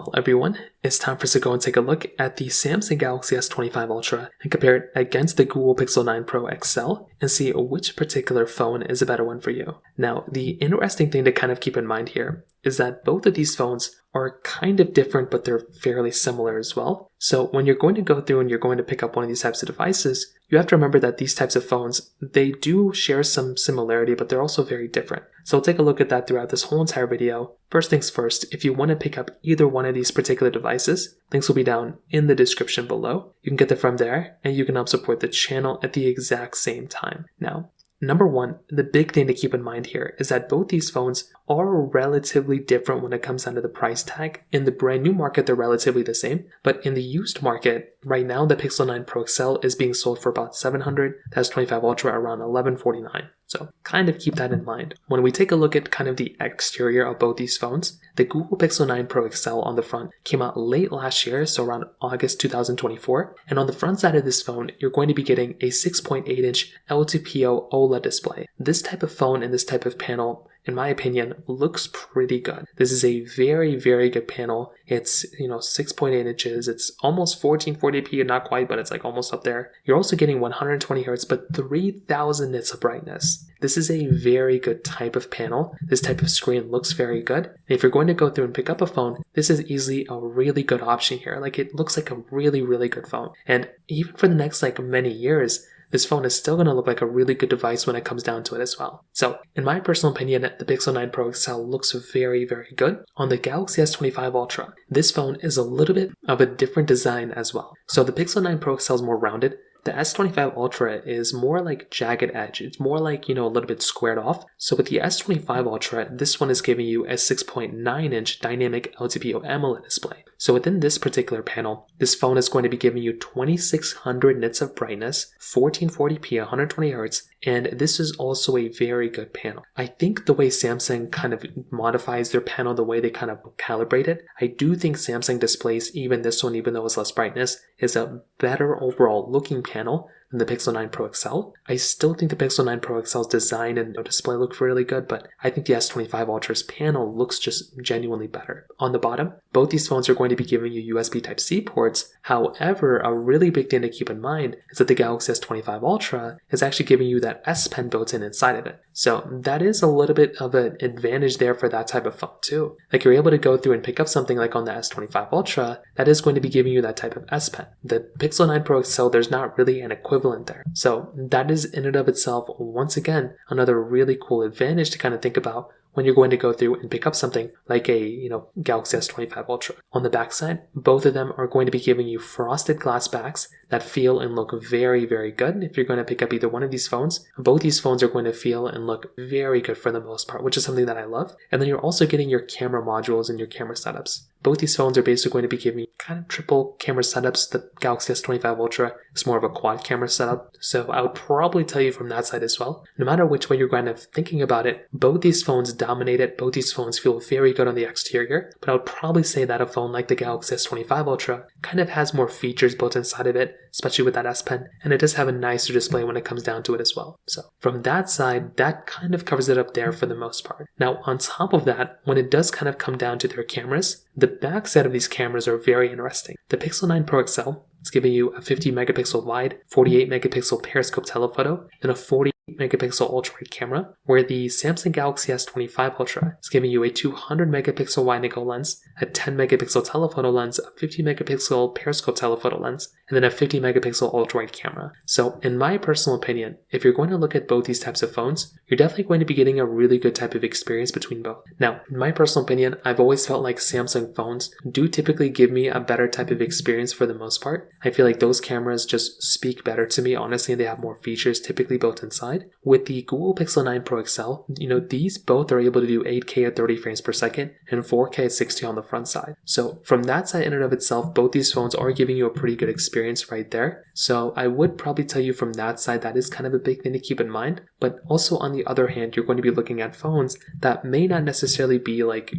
Well, everyone, it's time for us to go and take a look at the Samsung Galaxy S25 Ultra and compare it against the Google Pixel 9 Pro XL and see which particular phone is a better one for you. Now, the interesting thing to kind of keep in mind here is that both of these phones are kind of different, but they're fairly similar as well. So when you're going to go through and you're going to pick up one of these types of devices, you have to remember that these types of phones, they do share some similarity, but they're also very different. So we'll take a look at that throughout this whole entire video. First things first, if you want to pick up either one of these particular devices, links will be down in the description below. You can get them from there, and you can help support the channel at the exact same time. Now, number one, the big thing to keep in mind here is that both these phones are relatively different when it comes down to the price tag. In the brand new market, they're relatively the same, but in the used market, right now the Pixel 9 Pro XL is being sold for about $700, the S25 Ultra around $1,149. So kind of keep that in mind. When we take a look at kind of the exterior of both these phones, the Google Pixel 9 Pro XL on the front came out late last year, so around August 2024. And on the front side of this phone, you're going to be getting a 6.8-inch L2PO OLED display. This type of phone and this type of panel, in my opinion, looks pretty good. This is a very, very good panel. It's, 6.8 inches. It's almost 1440p, not quite, but it's like almost up there. You're also getting 120 Hz, but 3000 nits of brightness. This is a very good type of panel. This type of screen looks very good. And if you're going to go through and pick up a phone, this is easily a really good option here. Like, it looks like a really, really good phone. And even for the next many years, this phone is still going to look like a really good device when it comes down to it as well. So, in my personal opinion, the Pixel 9 Pro XL looks very, very good. On the Galaxy S25 Ultra, this phone is a little bit of a different design as well. So the Pixel 9 Pro XL is more rounded. The S25 Ultra is more like jagged edge. It's more like, a little bit squared off. So with the S25 Ultra, this one is giving you a 6.9-inch dynamic LTPO AMOLED display. So within this particular panel, this phone is going to be giving you 2600 nits of brightness, 1440p, 120 Hz, and this is also a very good panel. I think the way Samsung kind of modifies their panel, the way they kind of calibrate it, I do think Samsung displays even this one, even though it's less brightness, is a better overall looking panel than the Pixel 9 Pro XL. I still think the Pixel 9 Pro XL's design and display look really good, but I think the S25 Ultra's panel looks just genuinely better. On the bottom, both these phones are going to be giving you USB Type-C ports. However, a really big thing to keep in mind is that the Galaxy S25 Ultra is actually giving you that S Pen built in inside of it. So that is a little bit of an advantage there for that type of phone too. Like, you're able to go through and pick up something like on the S25 Ultra that is going to be giving you that type of S Pen. The Pixel 9 Pro XL, there's not really an equivalent there. So that is in and of itself, once again, another really cool advantage to kind of think about when you're going to go through and pick up something like a, Galaxy S25 Ultra. On the backside, both of them are going to be giving you frosted glass backs that feel and look very, very good. If you're going to pick up either one of these phones, both these phones are going to feel and look very good for the most part, which is something that I love. And then you're also getting your camera modules and your camera setups. Both these phones are basically going to be giving you kind of triple camera setups. The Galaxy S25 Ultra is more of a quad camera setup. So I would probably tell you from that side as well. No matter which way you're kind of thinking about it, both these phones dominate it. Both these phones feel very good on the exterior. But I would probably say that a phone like the Galaxy S25 Ultra kind of has more features built inside of it, especially with that S Pen. And it does have a nicer display when it comes down to it as well. So from that side, that kind of covers it up there for the most part. Now, on top of that, when it does kind of come down to their cameras, the back side of these cameras are very interesting. The Pixel 9 Pro XL is giving you a 50 megapixel wide, 48 megapixel periscope telephoto, and a 40 megapixel ultra-wide camera, where the Samsung Galaxy S25 Ultra is giving you a 200 megapixel wide-angle lens, a 10 megapixel telephoto lens, a 50 megapixel periscope telephoto lens, and then a 50 megapixel ultra-wide camera. So in my personal opinion, if you're going to look at both these types of phones, you're definitely going to be getting a really good type of experience between both. Now, in my personal opinion, I've always felt like Samsung phones do typically give me a better type of experience for the most part. I feel like those cameras just speak better to me, honestly, and they have more features typically built inside. With the Google Pixel 9 Pro XL, these both are able to do 8K at 30 frames per second and 4K at 60 on the front side. So from that side in and of itself, both these phones are giving you a pretty good experience right there. So I would probably tell you from that side, that is kind of a big thing to keep in mind. But also on the other hand, you're going to be looking at phones that may not necessarily be like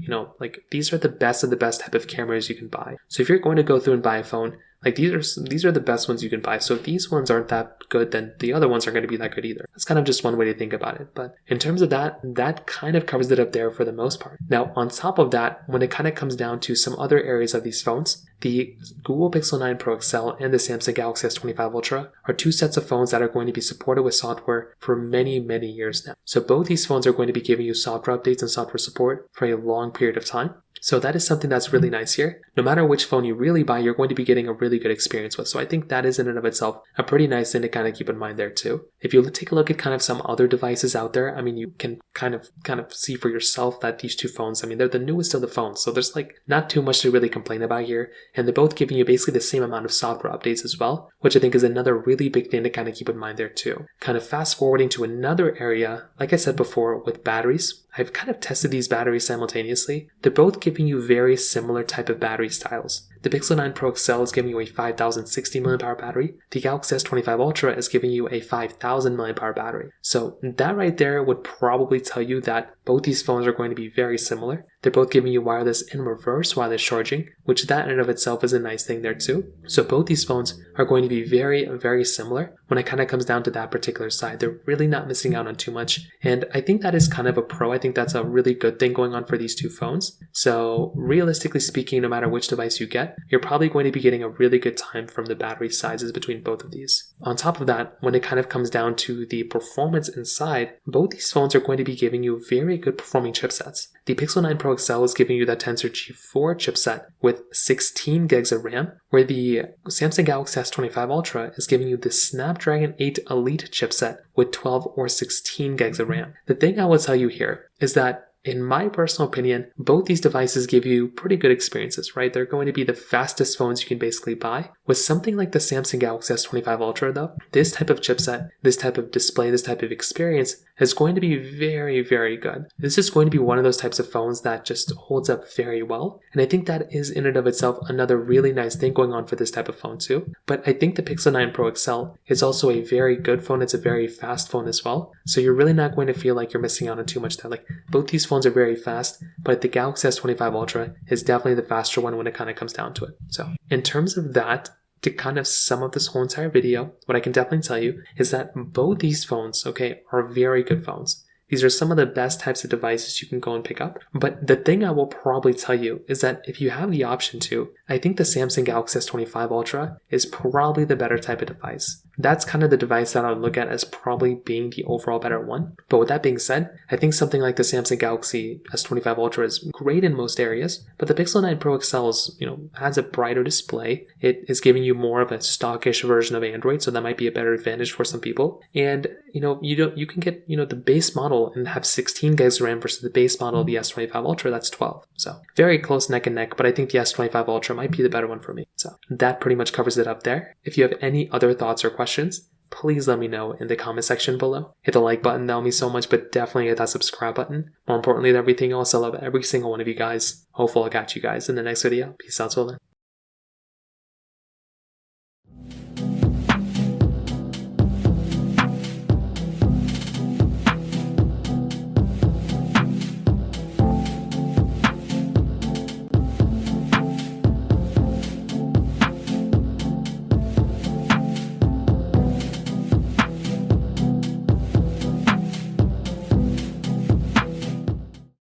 these are the best of the best type of cameras you can buy. So if you're going to go through and buy a phone, Like these are the best ones you can buy. So if these ones aren't that good, then the other ones aren't going to be that good either. That's kind of just one way to think about it. But in terms of that kind of covers it up there for the most part. Now, on top of that, when it kind of comes down to some other areas of these phones, the Google Pixel 9 Pro XL and the Samsung Galaxy S25 Ultra are two sets of phones that are going to be supported with software for many, many years now. So both these phones are going to be giving you software updates and software support for a long period of time. So that is something that's really nice here. No matter which phone you really buy, you're going to be getting a really good experience with. So I think that is in and of itself a pretty nice thing to kind of keep in mind there too. If you take a look at kind of some other devices out there, I mean, you can kind of see for yourself that these two phones, I mean, they're the newest of the phones. So there's like not too much to really complain about here. And they're both giving you basically the same amount of software updates as well, which I think is another really big thing to kind of keep in mind there too. Kind of fast forwarding to another area, like I said before, with batteries. I've kind of tested these batteries simultaneously. They're both giving you very similar type of battery styles. The Pixel 9 Pro XL is giving you a 5060 mAh battery. The Galaxy S25 Ultra is giving you a 5000 mAh battery. So that right there would probably tell you that both these phones are going to be very similar. They're both giving you wireless and reverse wireless charging, which that in and of itself is a nice thing there too. So both these phones are going to be very, very similar when it kind of comes down to that particular side. They're really not missing out on too much. And I think that is kind of a pro. I think that's a really good thing going on for these two phones. So realistically speaking, no matter which device you get, you're probably going to be getting a really good time from the battery sizes between both of these. On top of that, when it kind of comes down to the performance inside, both these phones are going to be giving you very good performing chipsets. The Pixel 9 Pro XL is giving you that Tensor G4 chipset with 16 gigs of RAM, where the Samsung Galaxy S25 Ultra is giving you the Snapdragon 8 Elite chipset with 12 or 16 gigs of RAM. The thing I will tell you here is that in my personal opinion, both these devices give you pretty good experiences, right? They're going to be the fastest phones you can basically buy. With something like the Samsung Galaxy S25 Ultra though, this type of chipset, this type of display, this type of experience is going to be very, very good. This is going to be one of those types of phones that just holds up very well. And I think that is in and of itself another really nice thing going on for this type of phone too. But I think the Pixel 9 Pro XL is also a very good phone. It's a very fast phone as well. So you're really not going to feel like you're missing out on too much there. Like both these phones are very fast, but the Galaxy S25 Ultra is definitely the faster one when it kind of comes down to it. So in terms of that, to kind of sum up this whole entire video, what I can definitely tell you is that both these phones, okay, are very good phones. These are some of the best types of devices you can go and pick up. But the thing I will probably tell you is that if you have the option to, I think the Samsung Galaxy S25 Ultra is probably the better type of device. That's kind of the device that I would look at as probably being the overall better one. But with that being said, I think something like the Samsung Galaxy S25 Ultra is great in most areas, but the Pixel 9 Pro XL is, has a brighter display. It is giving you more of a stockish version of Android, so that might be a better advantage for some people. And you can get the base model and have 16 gigs of RAM versus the base model of the S25 Ultra that's 12. So very close neck and neck, but I think the S25 Ultra might be the better one for me. So that pretty much covers it up there. If you have any other thoughts or questions, please let me know in the comment section below. Hit the like button, that would mean so much, but definitely hit that subscribe button. More importantly than everything else, I love every single one of you guys. Hopefully I'll catch you guys in the next video. Peace out till then.